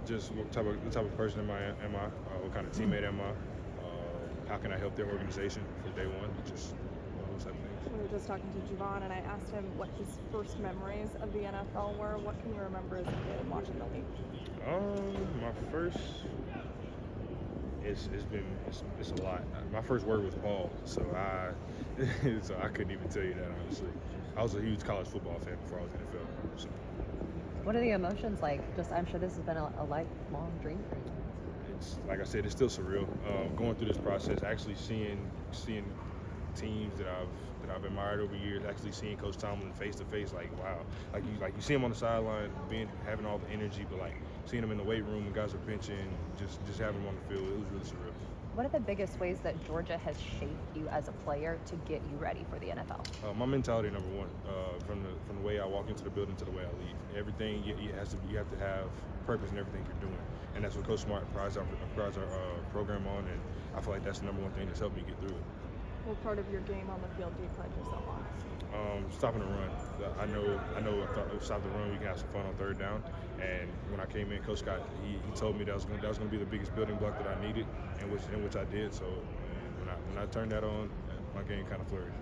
just what type of person am I? What kind of teammate am I? How can I help their organization from day one? Just those type of things. We were just talking to Javon, and I asked him what his first memories of the NFL were. What can you remember as a kid watching the league? My first, it's a lot. My first word was ball, so I couldn't even tell you that honestly. I was a huge college football fan before I was in the NFL. So. What are the emotions like? I'm sure this has been a lifelong dream for you. It's like I said, it's still surreal. Going through this process, actually seeing teams that I've admired over years, actually seeing Coach Tomlin face to face, like wow, like you see him on the sideline, having all the energy, but like seeing him in the weight room when guys are benching, just having him on the field, it was really surreal. What are the biggest ways that Georgia has shaped you as a player to get you ready for the NFL? My mentality, number one, from the way I walk into the building to the way I leave. Everything you have to have purpose in everything you're doing, and that's what Coach Smart prides our program on, and I feel like that's the number one thing that's helped me get through it. What part of your game on the field do you pride yourself on? Stopping the run. I know. If stop the run, we can have some fun on third down. And when I came in, Coach Scott, he told me that was going to be the biggest building block that I needed, in which I did. So when I turned that on, my game kind of flourished.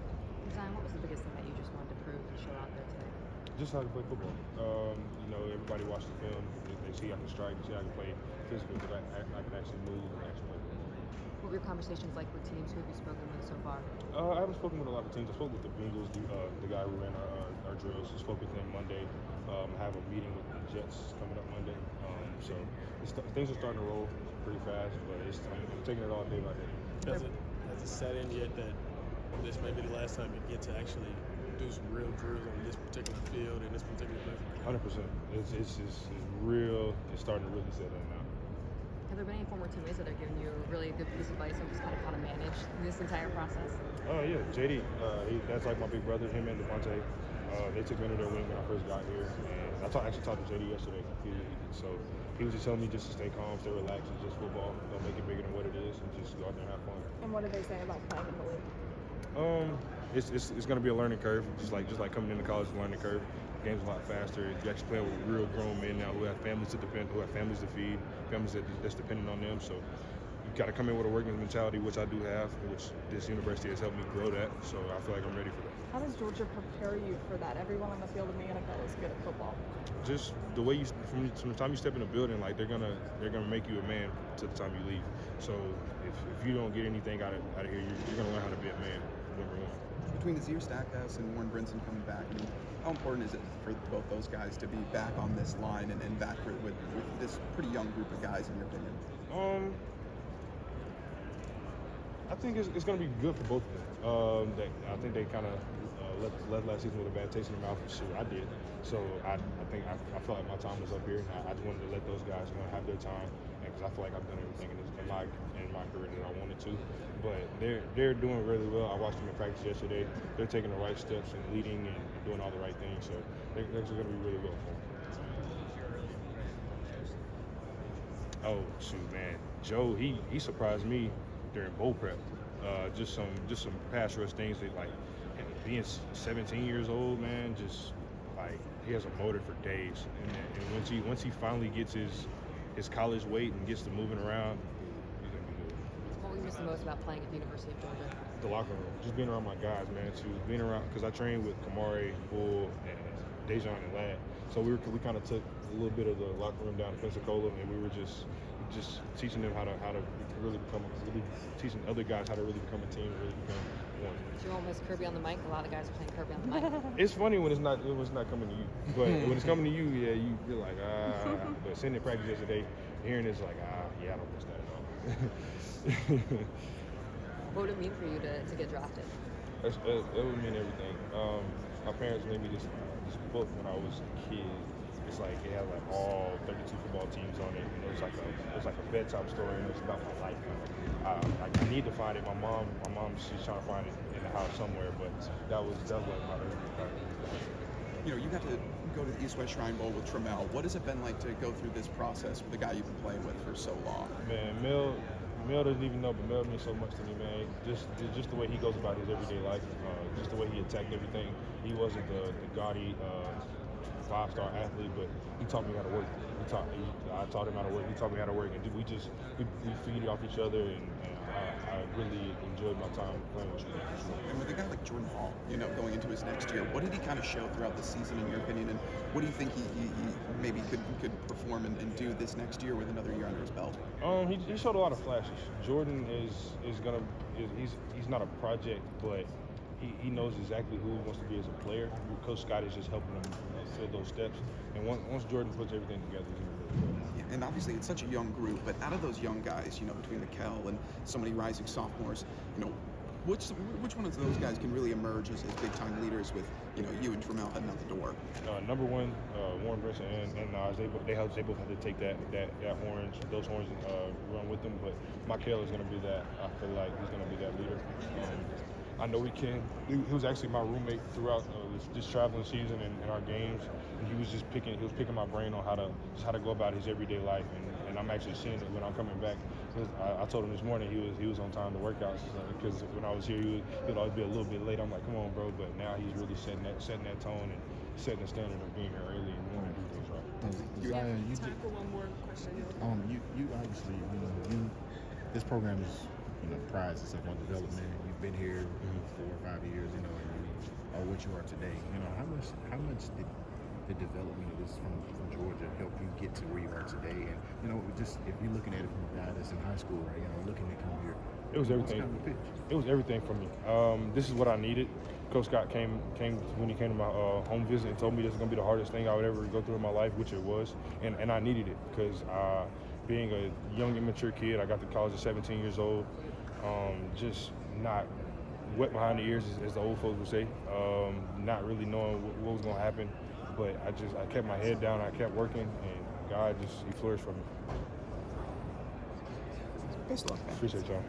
Zion, what was the biggest thing that you just wanted to prove and show out there today? Just how to play football. Everybody watched the film. They see I can strike, they see I can play physical, because I can actually move and actually play. What were your conversations like with teams? Who have you spoken with so far? I haven't spoken with a lot of teams. I spoke with the Bengals, the guy who ran our drills. I spoke with him Monday. I have a meeting with the Jets coming up Monday. So things are starting to roll pretty fast, but I'm taking it all day by day. Has it set in yet that this may be the last time you get to actually do some real drills on this particular field in this particular place? 100%. It's real. It's starting to really set in now. Have there been any former teammates that are giving you a really good piece of advice on just kind of how to manage this entire process? Oh yeah, JD. That's like my big brother. Him and Devontae. They took me under their wing when I first got here, and I actually talked to JD yesterday. So he was just telling me just to stay calm, stay relaxed, it's just football. Don't make it bigger than what it is, and just go out there and have fun. And what do they say about playing in the league? It's going to be a learning curve, just like coming into college, a learning curve. The game's a lot faster. You're actually playing with real grown men now who have families to feed, families that's dependent on them. So you got to come in with a working mentality, which I do have, which this university has helped me grow that. So I feel like I'm ready for that. How does Georgia prepare you for that? Everyone on the field in the NFL is good at football. Just the way from the time you step in the building, like they're gonna make you a man to the time you leave. So if you don't get anything out of here, you're gonna learn how to be a man. Number one. Between Nazir Stackhouse and Warren Brinson coming back, I mean, how important is it for both those guys to be back on this line and back with this pretty young group of guys, in your opinion? I think it's going to be good for both of them. I think they kind of left last season with a bad taste in their mouth. Shoot, I did. So I think I feel like my time was up here. I just wanted to let those guys have their time, because I feel like I've done everything in my career that I wanted to. But they're doing really well. I watched them in practice yesterday. They're taking the right steps and leading and doing all the right things. So they're going to be really well for them. Oh shoot, man, Joe, he surprised me during bowl prep. Just some pass rush things that, like, being 17 years old, man, just like he has a motor for days. And once he finally gets his college weight and gets to moving around, he's gonna be good. What will you miss the most about playing at the University of Georgia? The locker room, just being around my guys, man. Being around, because I trained with Kamari, Bull, and Dejan and Ladd. So we kind of took a little bit of the locker room down to Pensacola, and we were just teaching them how to really teaching other guys how to really become a team, really become one. Did you almost Kirby on the mic? A lot of guys are playing Kirby on the mic. It's funny when it's not coming to you, but when it's coming to you, yeah, you're like But sitting in practice yesterday, hearing it's like yeah, I don't miss that at all. What would it mean for you to get drafted? It would mean everything. My parents made me this book when I was a kid. It's like it had like all 32 football teams on it, and it was like a bedtime story, and it was about my life. I need to find it. My mom, she's trying to find it in the house somewhere, but that was like my early part. You got to go to the East-West Shrine Bowl with Trammell. What has it been like to go through this process with the guy you've been playing with for so long? Man, Mel doesn't even know, but Mel means so much to me, man. Just the way he goes about his everyday life, just the way he attacked everything. He wasn't the gaudy 5-star athlete, but he taught me how to work. I taught him how to work. He taught me how to work, and we feed off each other, and I really enjoyed my time playing with Jordan. And with a guy like Jordan Hall, going into his next year, what did he kind of show throughout the season, in your opinion, and what do you think he maybe could perform and do this next year with another year under his belt? He showed a lot of flashes. Jordan he's not a project, but he knows exactly who he wants to be as a player. Coach Scott is just helping him fill those steps. And once Jordan puts everything together, he's going to be really good. Yeah, and obviously it's such a young group, but out of those young guys, between Mikel and so many rising sophomores, which one of those guys can really emerge as big-time leaders with, you and Trammell heading out the door? Number one, Warren Brinson and Nas, they both had to take those horns and run with them. But Mikel is going to be that. I feel like he's going to be that leader. I know he can. He was actually my roommate throughout this traveling season and our games. And he was picking my brain on how to go about his everyday life. And I'm actually seeing it when I'm coming back. I told him this morning he was on time to workouts because when I was here he would always be a little bit late. I'm like, come on, bro. But now he's really setting that tone and setting the standard of being here early and wanting to do things right. Time for one more question. You obviously, this program is, prides itself on development. You've been here 4 or 5 years, and you are what you are today. How much did the development of this from Georgia help you get to where you are today? And just if you're looking at it from a guy that's in high school, right? Looking to come here. It was everything. It was everything for me. This is what I needed. Coach Scott came when he came to my home visit and told me this is going to be the hardest thing I would ever go through in my life, which it was, and I needed it because being a young, immature kid, I got to college at 17 years old, just not wet behind the ears, as the old folks would say, not really knowing what was going to happen, but I kept my head down, I kept working, and God he flourished for me. Best of luck, man. Appreciate y'all.